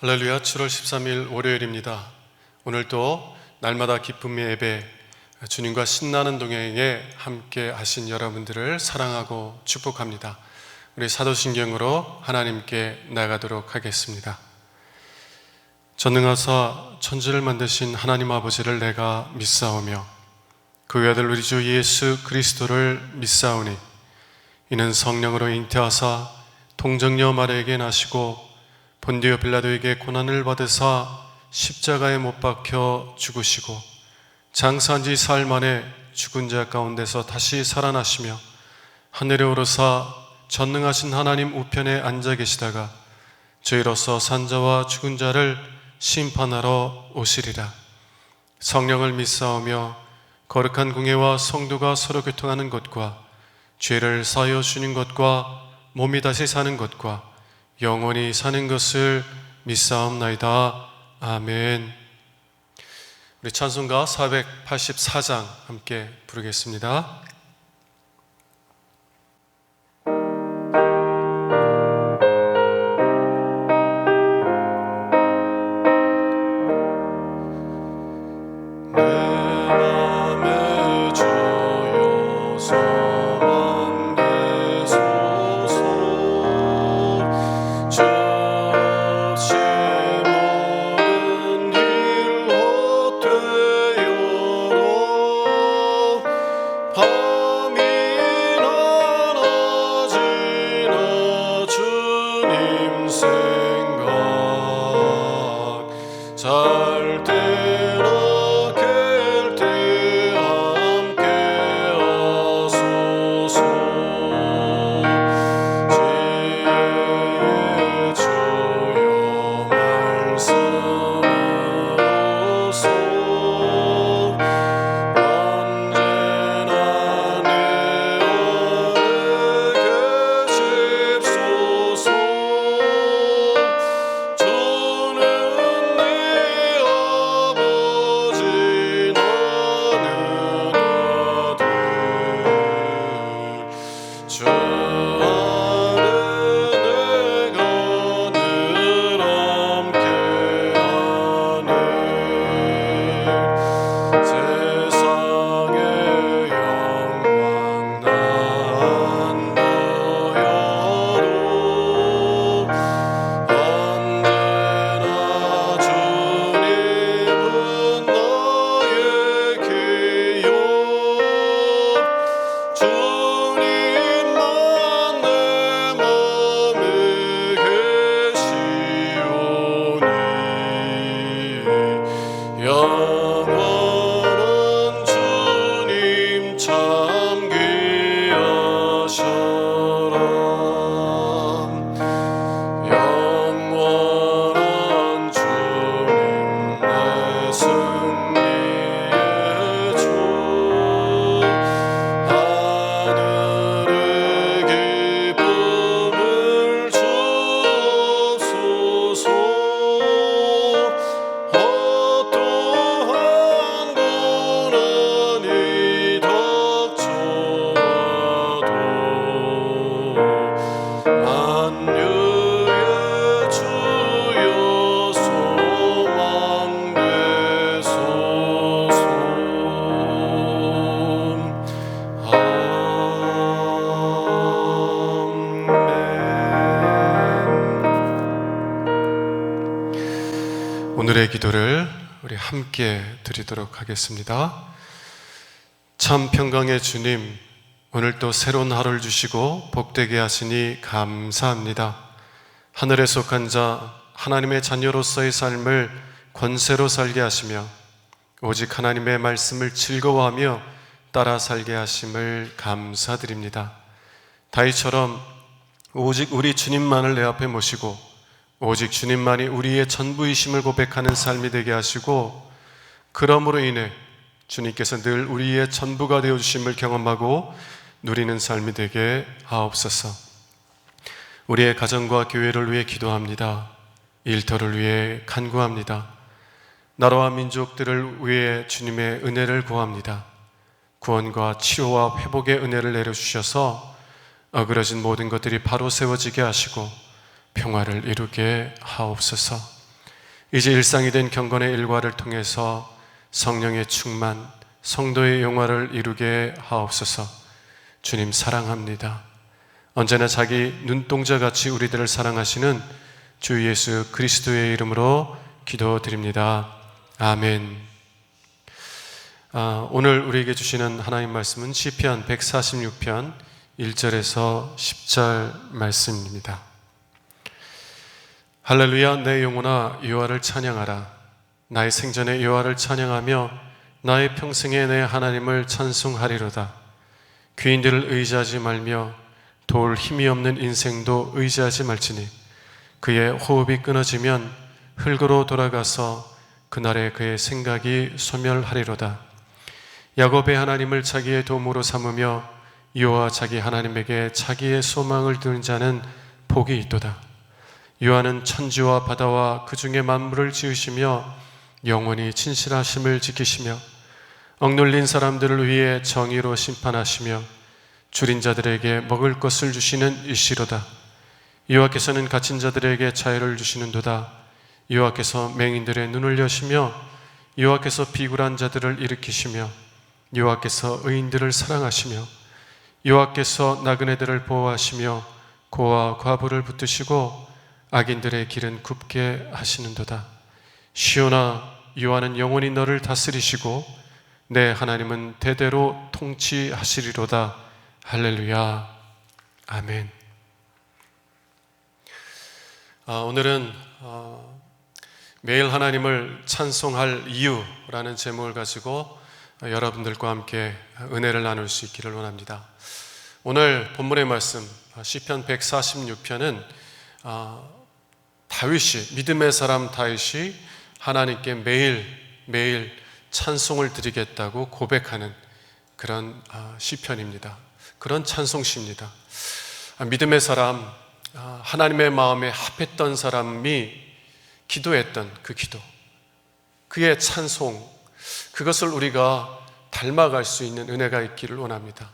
할렐루야. 7월 13일 월요일입니다. 오늘도 날마다 기쁨의 예배, 주님과 신나는 동행에 함께 하신 여러분들을 사랑하고 축복합니다. 우리 사도신경으로 하나님께 나가도록 하겠습니다. 전능하사 천지를 만드신 하나님 아버지를 내가 믿사오며 그 외아들 우리 주 예수 그리스도를 믿사오니 이는 성령으로 잉태하사 동정녀 마리아에게 나시고 본디오 빌라도에게 고난을 받으사 십자가에 못 박혀 죽으시고 장사한 지 사흘 만에 죽은 자 가운데서 다시 살아나시며 하늘에 오르사 전능하신 하나님 우편에 앉아 계시다가 저희로서 산 자와 죽은 자를 심판하러 오시리라. 성령을 믿사오며 거룩한 공예와 성도가 서로 교통하는 것과 죄를 사하여 주는 것과 몸이 다시 사는 것과 영원히 사는 것을 믿사옵나이다. 아멘. 우리 찬송가 484장 함께 부르겠습니다. 오늘의 기도를 우리 함께 드리도록 하겠습니다. 참 평강의 주님, 오늘 또 새로운 하루를 주시고 복되게 하시니 감사합니다. 하늘에 속한 자, 하나님의 자녀로서의 삶을 권세로 살게 하시며 오직 하나님의 말씀을 즐거워하며 따라 살게 하심을 감사드립니다. 다윗처럼 오직 우리 주님만을 내 앞에 모시고 오직 주님만이 우리의 전부이심을 고백하는 삶이 되게 하시고, 그러므로 인해 주님께서 늘 우리의 전부가 되어주심을 경험하고 누리는 삶이 되게 하옵소서. 우리의 가정과 교회를 위해 기도합니다. 일터를 위해 간구합니다. 나라와 민족들을 위해 주님의 은혜를 구합니다. 구원과 치료와 회복의 은혜를 내려주셔서 어그러진 모든 것들이 바로 세워지게 하시고 평화를 이루게 하옵소서. 이제 일상이 된 경건의 일과를 통해서 성령의 충만, 성도의 영화를 이루게 하옵소서. 주님 사랑합니다. 언제나 자기 눈동자같이 우리들을 사랑하시는 주 예수 그리스도의 이름으로 기도드립니다. 아멘. 오늘 우리에게 주시는 하나님 말씀은 시편 146편 1절에서 10절 말씀입니다. 할렐루야, 내 영혼아 여호와를 찬양하라. 나의 생전에 여호와를 찬양하며 나의 평생에 내 하나님을 찬송하리로다. 귀인들을 의지하지 말며 도울 힘이 없는 인생도 의지하지 말지니 그의 호흡이 끊어지면 흙으로 돌아가서 그날에 그의 생각이 소멸하리로다. 야곱의 하나님을 자기의 도움으로 삼으며 여호와 자기 하나님에게 자기의 소망을 두는 자는 복이 있도다. 여호와는 천지와 바다와 그 중에 만물을 지으시며 영원히 진실하심을 지키시며 억눌린 사람들을 위해 정의로 심판하시며 줄인 자들에게 먹을 것을 주시는 이시로다. 여호와께서는 갇힌 자들에게 자유를 주시는도다. 여호와께서 맹인들의 눈을 여시며 여호와께서 비굴한 자들을 일으키시며 여호와께서 의인들을 사랑하시며 여호와께서 나그네들을 보호하시며 고아 과부를 붙드시고 악인들의 길은 굽게 하시는도다. 시온아, 여호와는 영원히 너를 다스리시고 내 하나님은 대대로 통치하시리로다. 할렐루야. 아멘. 오늘은 매일 하나님을 찬송할 이유라는 제목을 가지고 여러분들과 함께 은혜를 나눌 수 있기를 원합니다. 오늘 본문의 말씀 시편 146편은 다윗이, 믿음의 사람 다윗이 하나님께 매일 찬송을 드리겠다고 고백하는 그런 시편입니다. 그런 찬송시입니다. 믿음의 사람, 하나님의 마음에 합했던 사람이 기도했던 그 기도, 그의 찬송, 그것을 우리가 닮아갈 수 있는 은혜가 있기를 원합니다.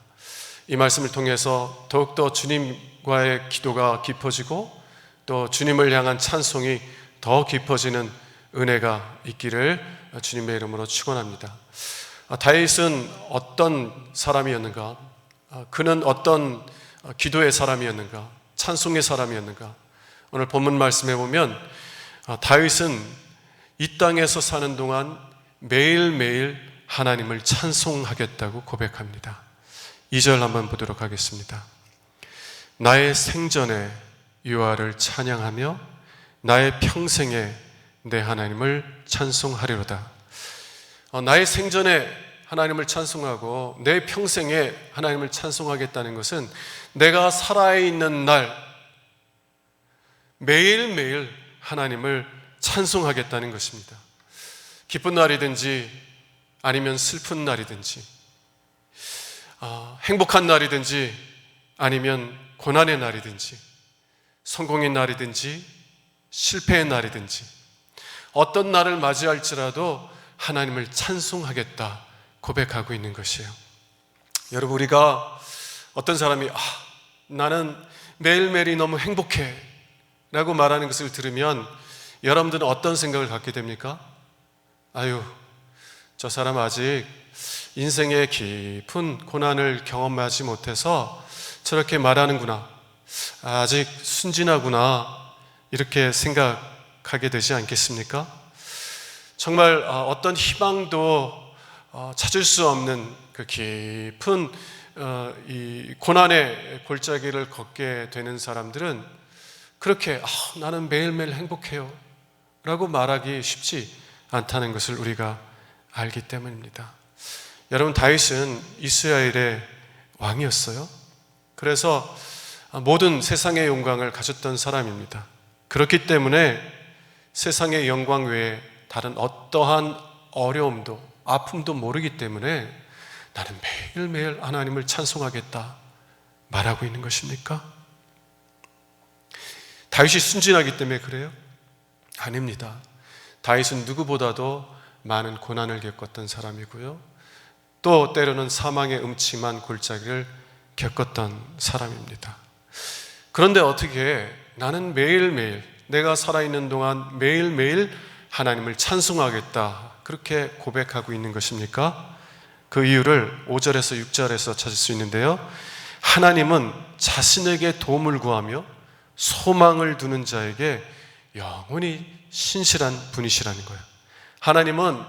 이 말씀을 통해서 더욱더 주님과의 기도가 깊어지고 또 주님을 향한 찬송이 더 깊어지는 은혜가 있기를 주님의 이름으로 축원합니다. 다윗은 어떤 사람이었는가? 그는 어떤 기도의 사람이었는가? 찬송의 사람이었는가? 오늘 본문 말씀해 보면 다윗은 이 땅에서 사는 동안 매일매일 하나님을 찬송하겠다고 고백합니다. 2절 한번 보도록 하겠습니다. 나의 생전에 여호와를 찬양하며 나의 평생에 내 하나님을 찬송하리로다. 나의 생전에 하나님을 찬송하고 내 평생에 하나님을 찬송하겠다는 것은 내가 살아있는 날 매일매일 하나님을 찬송하겠다는 것입니다. 기쁜 날이든지 아니면 슬픈 날이든지 행복한 날이든지 아니면 고난의 날이든지 성공의 날이든지 실패의 날이든지 어떤 날을 맞이할지라도 하나님을 찬송하겠다 고백하고 있는 것이에요. 여러분, 우리가 어떤 사람이 나는 매일매일이 너무 행복해 라고 말하는 것을 들으면 여러분들은 어떤 생각을 갖게 됩니까? 아유, 저 사람 아직 인생의 깊은 고난을 경험하지 못해서 저렇게 말하는구나, 아직 순진하구나, 이렇게 생각하게 되지 않겠습니까? 정말 어떤 희망도 찾을 수 없는 그 깊은 이 고난의 골짜기를 걷게 되는 사람들은 그렇게 나는 매일매일 행복해요 라고 말하기 쉽지 않다는 것을 우리가 알기 때문입니다. 여러분, 다윗은 이스라엘의 왕이었어요. 그래서 모든 세상의 영광을 가졌던 사람입니다. 그렇기 때문에 세상의 영광 외에 다른 어떠한 어려움도 아픔도 모르기 때문에 나는 매일매일 하나님을 찬송하겠다 말하고 있는 것입니까? 다윗이 순진하기 때문에 그래요? 아닙니다. 다윗은 누구보다도 많은 고난을 겪었던 사람이고요, 또 때로는 사망의 음침한 골짜기를 겪었던 사람입니다. 그런데 어떻게 나는 매일매일, 내가 살아있는 동안 매일매일 하나님을 찬송하겠다 그렇게 고백하고 있는 것입니까? 그 이유를 5절에서 6절에서 찾을 수 있는데요, 하나님은 자신에게 도움을 구하며 소망을 두는 자에게 영원히 신실한 분이시라는 거예요. 하나님은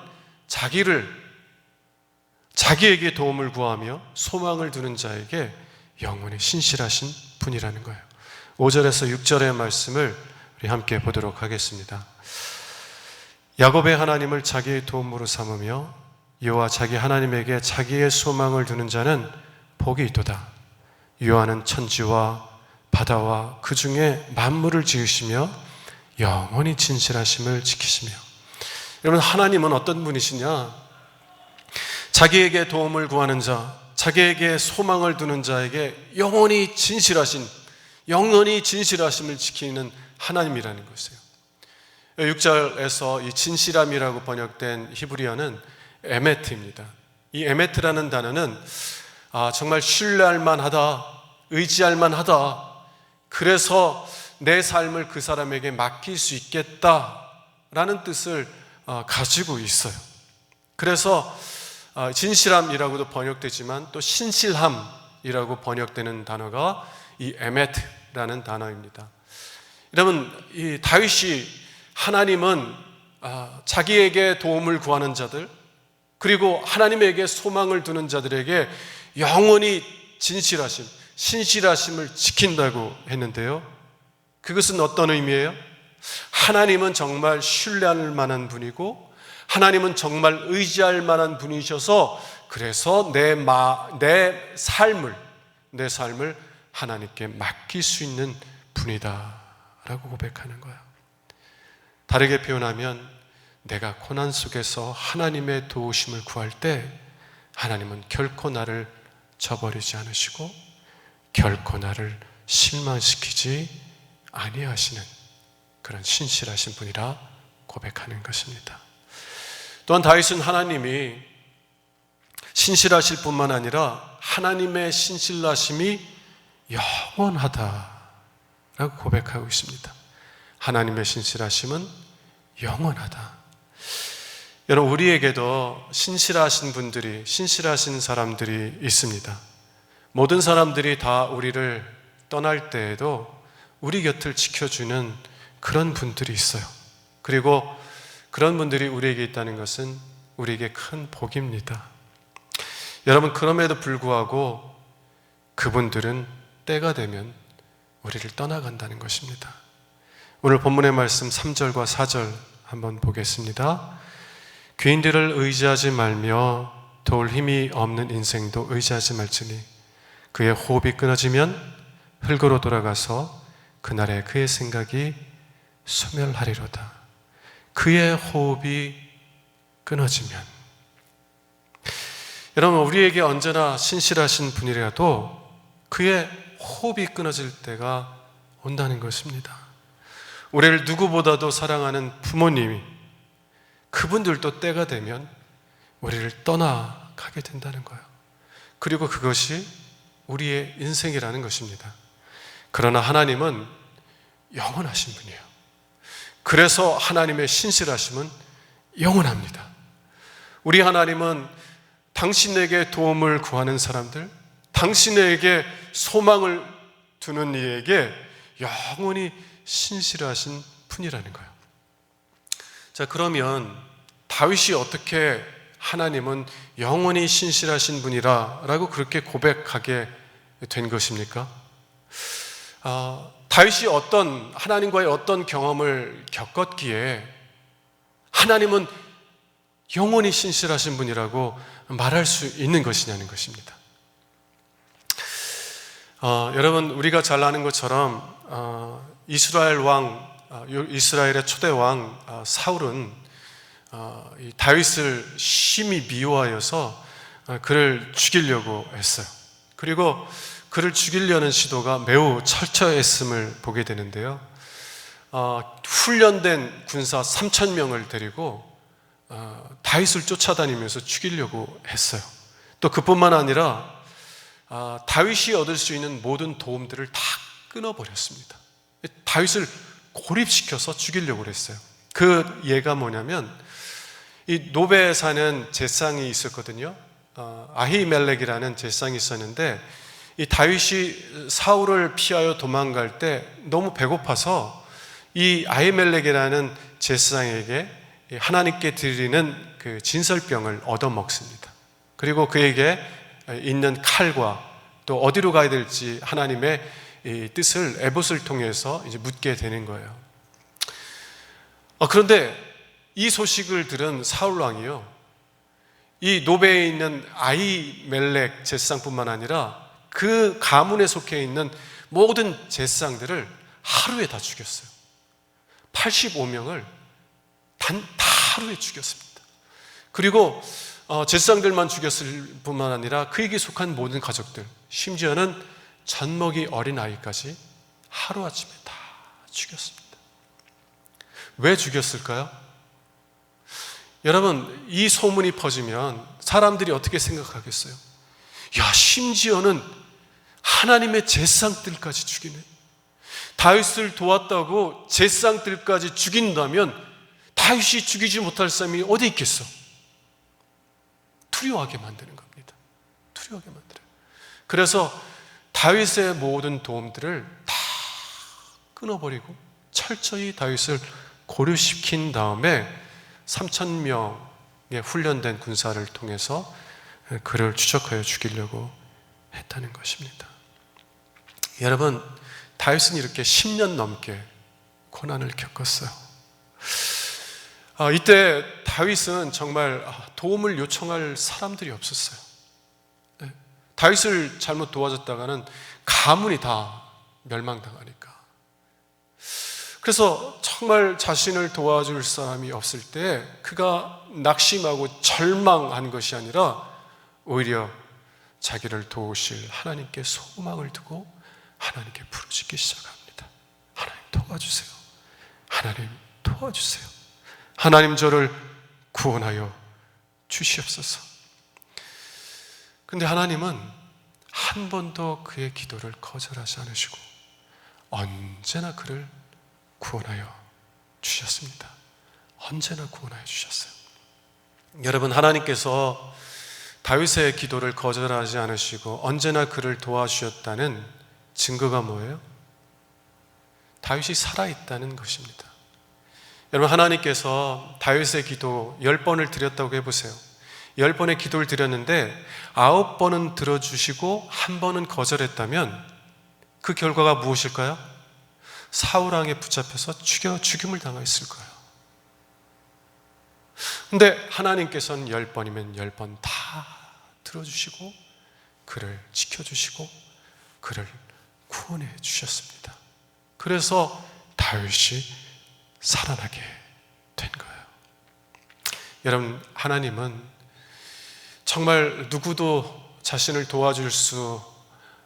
자기에게 도움을 구하며 소망을 두는 자에게 영원히 신실하신 분이라는 거예요. 5절에서 6절의 말씀을 우리 함께 보도록 하겠습니다. 야곱의 하나님을 자기의 도움으로 삼으며 여호와 자기 하나님에게 자기의 소망을 두는 자는 복이 있도다. 여호와는 천지와 바다와 그 중에 만물을 지으시며 영원히 진실하심을 지키시며. 여러분, 하나님은 어떤 분이시냐? 자기에게 도움을 구하는 자, 자기에게 소망을 두는 자에게 영원히 진실하심을 지키는 하나님이라는 것이에요. 6절에서 이 진실함이라고 번역된 히브리어는 에메트입니다. 이 에메트라는 단어는 정말 신뢰할 만하다, 의지할 만하다, 그래서 내 삶을 그 사람에게 맡길 수 있겠다라는 뜻을 가지고 있어요. 그래서 진실함이라고도 번역되지만 또 신실함이라고 번역되는 단어가 이 에메트라는 단어입니다. 여러분, 이 다윗이 하나님은 자기에게 도움을 구하는 자들, 그리고 하나님에게 소망을 두는 자들에게 영원히 신실하심을 지킨다고 했는데요, 그것은 어떤 의미예요? 하나님은 정말 신뢰할 만한 분이고 하나님은 정말 의지할 만한 분이셔서 그래서 내 삶을 하나님께 맡길 수 있는 분이다 라고 고백하는 거예요. 다르게 표현하면 내가 고난 속에서 하나님의 도우심을 구할 때 하나님은 결코 나를 저버리지 않으시고 결코 나를 실망시키지 아니하시는 그런 신실하신 분이라 고백하는 것입니다. 또한 다윗은 하나님이 신실하실 뿐만 아니라 하나님의 신실하심이 영원하다라고 고백하고 있습니다. 하나님의 신실하심은 영원하다. 여러분, 우리에게도 신실하신 사람들이 있습니다. 모든 사람들이 다 우리를 떠날 때에도 우리 곁을 지켜주는 그런 분들이 있어요. 그리고 그런 분들이 우리에게 있다는 것은 우리에게 큰 복입니다. 여러분, 그럼에도 불구하고 그분들은 때가 되면 우리를 떠나간다는 것입니다. 오늘 본문의 말씀 3절과 4절 한번 보겠습니다. 귀인들을 의지하지 말며 도울 힘이 없는 인생도 의지하지 말지니 그의 호흡이 끊어지면 흙으로 돌아가서 그날에 그의 생각이 소멸하리로다. 그의 호흡이 끊어지면, 여러분, 우리에게 언제나 신실하신 분이라도 그의 호흡이 끊어질 때가 온다는 것입니다. 우리를 누구보다도 사랑하는 부모님이, 그분들도 때가 되면 우리를 떠나가게 된다는 거예요. 그리고 그것이 우리의 인생이라는 것입니다. 그러나 하나님은 영원하신 분이에요. 그래서 하나님의 신실하심은 영원합니다. 우리 하나님은 당신에게 도움을 구하는 사람들, 당신에게 소망을 두는 이에게 영원히 신실하신 분이라는 거예요. 자, 그러면 다윗이 어떻게 하나님은 영원히 신실하신 분이라 라고 그렇게 고백하게 된 것입니까? 다윗이 하나님과의 어떤 경험을 겪었기에 하나님은 영원히 신실하신 분이라고 말할 수 있는 것이냐는 것입니다. 여러분, 우리가 잘 아는 것처럼 이스라엘의 초대 왕 사울은 이 다윗을 심히 미워하여서 그를 죽이려고 했어요. 그리고 그를 죽이려는 시도가 매우 철저했음을 보게 되는데요, 훈련된 군사 3,000명을 데리고 다윗을 쫓아다니면서 죽이려고 했어요. 또 그뿐만 아니라 다윗이 얻을 수 있는 모든 도움들을 다 끊어버렸습니다. 다윗을 고립시켜서 죽이려고 했어요. 그 예가 뭐냐면 이 노베에 사는 제상이 있었거든요. 아히멜렉이라는 제상이 있었는데 이 다윗이 사울을 피하여 도망갈 때 너무 배고파서 이 아히멜렉이라는 제사장에게 하나님께 드리는 그 진설병을 얻어먹습니다. 그리고 그에게 있는 칼과 또 어디로 가야 될지 하나님의 이 뜻을 에봇을 통해서 이제 묻게 되는 거예요. 그런데 이 소식을 들은 사울 왕이요, 이 노베에 있는 아히멜렉 제사장뿐만 아니라 그 가문에 속해 있는 모든 제사장들을 하루에 다 죽였어요. 85명을 다 하루에 죽였습니다. 그리고 제사장들만 죽였을 뿐만 아니라 그에게 속한 모든 가족들, 심지어는 젖먹이 어린아이까지 하루아침에 다 죽였습니다. 왜 죽였을까요? 여러분, 이 소문이 퍼지면 사람들이 어떻게 생각하겠어요? 야, 심지어는 하나님의 제사장들까지 죽이네. 다윗을 도왔다고 제사장들까지 죽인다면 다윗이 죽이지 못할 사람이 어디 있겠어? 두려워하게 만드는 겁니다. 두려워하게 만들어요. 그래서 다윗의 모든 도움들을 다 끊어버리고 철저히 다윗을 고려시킨 다음에 3,000명의 훈련된 군사를 통해서 그를 추적하여 죽이려고 했다는 것입니다. 여러분, 다윗은 이렇게 10년 넘게 고난을 겪었어요. 이때 다윗은 정말 도움을 요청할 사람들이 없었어요. 다윗을 잘못 도와줬다가는 가문이 다 멸망당하니까. 그래서 정말 자신을 도와줄 사람이 없을 때 그가 낙심하고 절망한 것이 아니라 오히려 자기를 도우실 하나님께 소망을 두고 하나님께 부르짖기 시작합니다. 하나님 도와주세요. 하나님 도와주세요. 하나님 저를 구원하여 주시옵소서. 근데 하나님은 한 번도 그의 기도를 거절하지 않으시고 언제나 그를 구원하여 주셨습니다. 언제나 구원하여 주셨어요. 여러분, 하나님께서 다윗의 기도를 거절하지 않으시고 언제나 그를 도와주셨다는 증거가 뭐예요? 다윗이 살아있다는 것입니다. 여러분, 하나님께서 다윗의 기도 10번을 드렸다고 해보세요. 10번의 기도를 드렸는데 9번은 들어주시고 1번은 거절했다면 그 결과가 무엇일까요? 사울왕에 붙잡혀서 죽임을 당했을 거예요. 근데 하나님께서는 10번이면 10번 다 들어주시고 그를 지켜주시고 그를 구원해 주셨습니다. 그래서 다윗이 살아나게 된 거예요. 여러분, 하나님은 정말 누구도 자신을 도와줄 수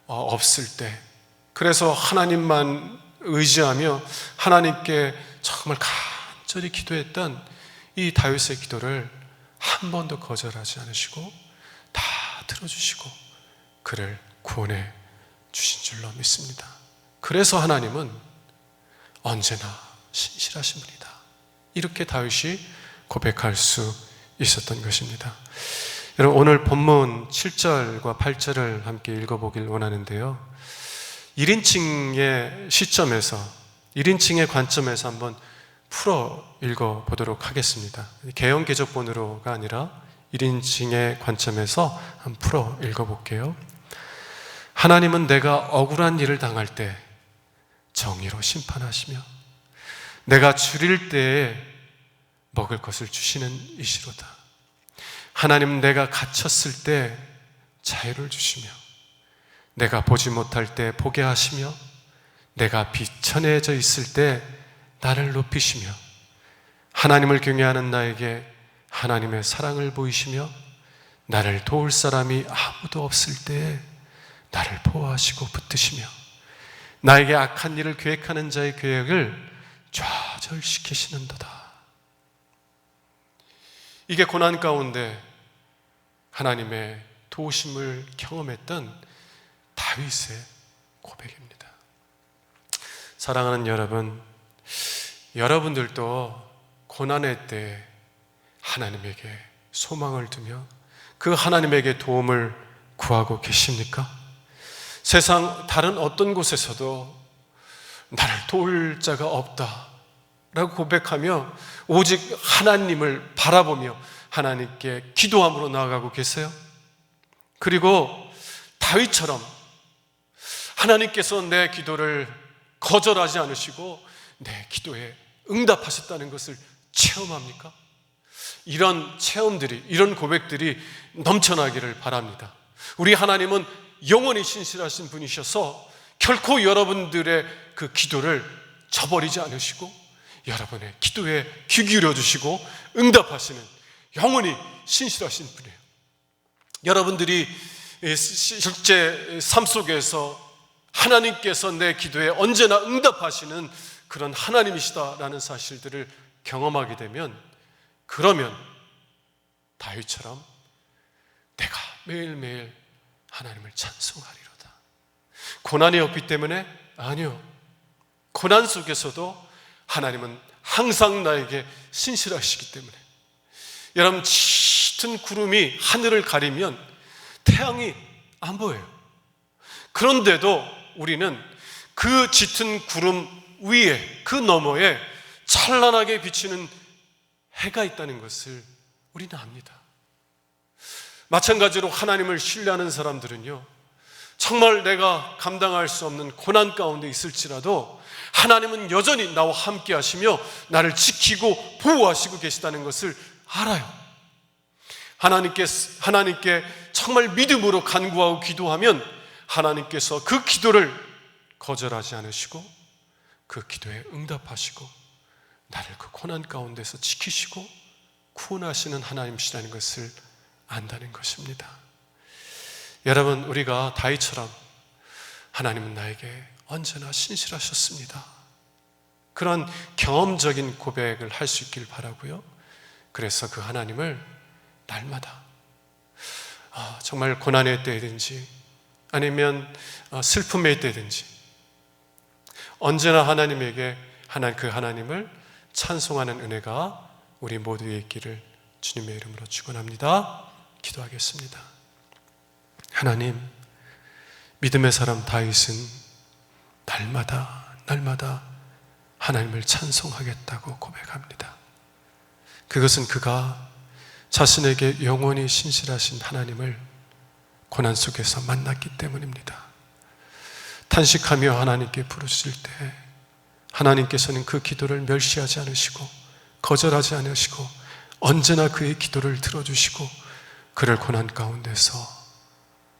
없을 때, 그래서 하나님만 의지하며 하나님께 정말 간절히 기도했던 이 다윗의 기도를 한 번도 거절하지 않으시고 다 들어주시고 그를 구원해 주신 줄로 믿습니다. 그래서 하나님은 언제나 신실하신 분이다, 이렇게 다윗이 고백할 수 있었던 것입니다. 여러분, 오늘 본문 7절과 8절을 함께 읽어보길 원하는데요, 1인칭의 시점에서, 1인칭의 관점에서 한번 풀어 읽어보도록 하겠습니다. 개역 개적본으로가 아니라 1인칭의 관점에서 한번 풀어 읽어볼게요. 하나님은 내가 억울한 일을 당할 때 정의로 심판하시며 내가 줄일 때에 먹을 것을 주시는 이시로다. 하나님은 내가 갇혔을 때 자유를 주시며 내가 보지 못할 때 보게 하시며 내가 비천해져 있을 때 나를 높이시며 하나님을 경외하는 나에게 하나님의 사랑을 보이시며 나를 도울 사람이 아무도 없을 때에 나를 보호하시고 붙드시며 나에게 악한 일을 계획하는 자의 계획을 좌절시키시는도다. 이게 고난 가운데 하나님의 도우심을 경험했던 다윗의 고백입니다. 사랑하는 여러분, 여러분들도 고난의 때에 하나님에게 소망을 두며 그 하나님에게 도움을 구하고 계십니까? 세상 다른 어떤 곳에서도 나를 도울 자가 없다 라고 고백하며 오직 하나님을 바라보며 하나님께 기도함으로 나아가고 계세요? 그리고 다윗처럼 하나님께서 내 기도를 거절하지 않으시고 내 기도에 응답하셨다는 것을 체험합니까? 이런 체험들이, 이런 고백들이 넘쳐나기를 바랍니다. 우리 하나님은 영원히 신실하신 분이셔서 결코 여러분들의 그 기도를 저버리지 않으시고 여러분의 기도에 귀 기울여 주시고 응답하시는 영원히 신실하신 분이에요. 여러분들이 실제 삶 속에서 하나님께서 내 기도에 언제나 응답하시는 그런 하나님이시다라는 사실들을 경험하게 되면, 그러면 다윗처럼 내가 매일매일 하나님을 찬송하리로다. 고난이 없기 때문에? 아니요. 고난 속에서도 하나님은 항상 나에게 신실하시기 때문에. 여러분, 짙은 구름이 하늘을 가리면 태양이 안 보여요. 그런데도 우리는 그 짙은 구름 위에, 그 너머에 찬란하게 비치는 해가 있다는 것을 우리는 압니다. 마찬가지로 하나님을 신뢰하는 사람들은요, 정말 내가 감당할 수 없는 고난 가운데 있을지라도 하나님은 여전히 나와 함께 하시며 나를 지키고 보호하시고 계시다는 것을 알아요. 하나님께 정말 믿음으로 간구하고 기도하면 하나님께서 그 기도를 거절하지 않으시고 그 기도에 응답하시고 나를 그 고난 가운데서 지키시고 구원하시는 하나님이시라는 것을 안다는 것입니다. 여러분, 우리가 다윗처럼 하나님은 나에게 언제나 신실하셨습니다, 그런 경험적인 고백을 할 수 있길 바라고요. 그래서 그 하나님을 날마다 정말 고난의 때든지 아니면 슬픔의 때든지 언제나 하나님에게 그 하나님을 찬송하는 은혜가 우리 모두에 있기를 주님의 이름으로 축원합니다. 기도하겠습니다. 하나님, 믿음의 사람 다윗은 날마다 하나님을 찬송하겠다고 고백합니다. 그것은 그가 자신에게 영원히 신실하신 하나님을 고난 속에서 만났기 때문입니다. 탄식하며 하나님께 부르실 때 하나님께서는 그 기도를 멸시하지 않으시고 거절하지 않으시고 언제나 그의 기도를 들어주시고 그를 고난 가운데서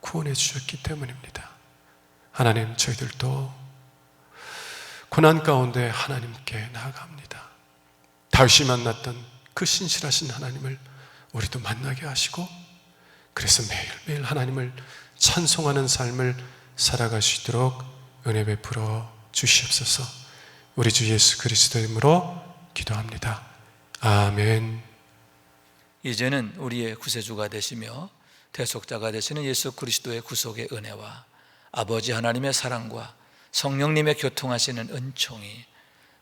구원해 주셨기 때문입니다. 하나님, 저희들도 고난 가운데 하나님께 나아갑니다. 다윗이 만났던 그 신실하신 하나님을 우리도 만나게 하시고, 그래서 매일매일 하나님을 찬송하는 삶을 살아갈 수 있도록 은혜 베풀어 주시옵소서. 우리 주 예수 그리스도의 이름으로 기도합니다. 아멘. 이제는 우리의 구세주가 되시며 대속자가 되시는 예수 그리스도의 구속의 은혜와 아버지 하나님의 사랑과 성령님의 교통하시는 은총이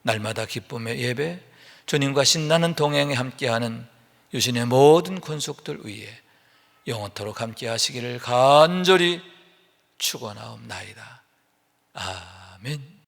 날마다 기쁨의 예배, 주님과 신나는 동행에 함께하는 유신의 모든 권속들 위에 영원토록 함께 하시기를 간절히 축원하옵나이다. 아멘.